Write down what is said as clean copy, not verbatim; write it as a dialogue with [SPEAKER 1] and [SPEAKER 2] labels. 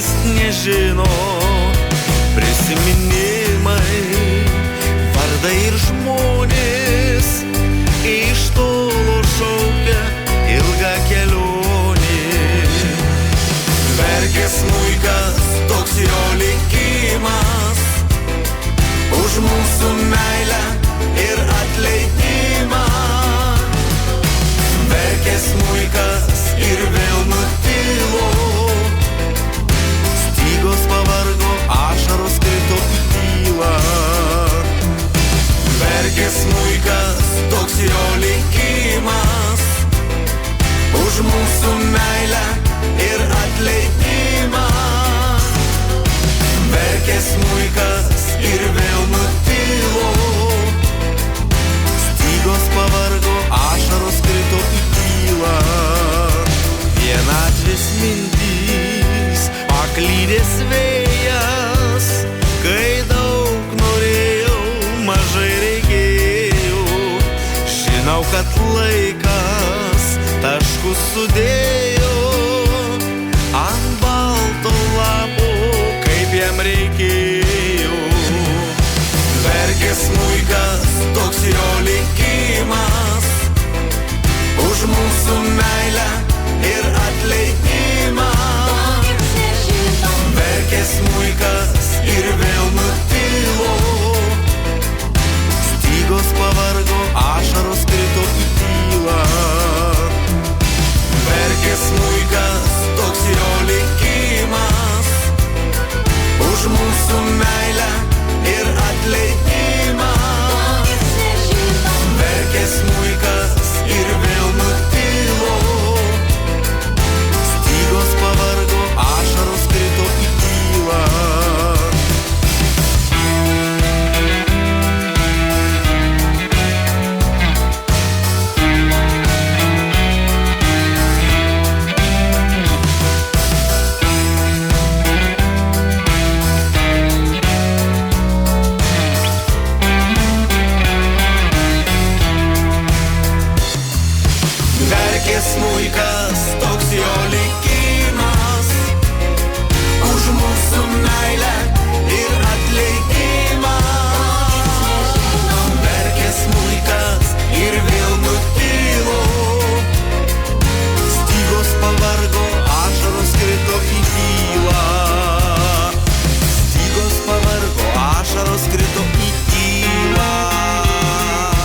[SPEAKER 1] jis nežino. Prisiminimai, vardai ir žmonės iš tolo šaukia ilgą kelionį. Verkia smuikas, toks jo likimas, už mūsų meilę ir atleidimą. Verkia smuikas ir vėl nutilo, stygos pavargo, ašaros krito į tylą. Verkia smuikas, toks jo likimas, už mūsų meilę ir atleidimą. Verkia smuikas ir vėl nutilo, stygos pavargo, ašaros krito į tylą. Vienatvės mintys, paklydęs vėjas, kai daug norėjau, mažai reikėjo. Žinau, kad laikas taškus sudėjo.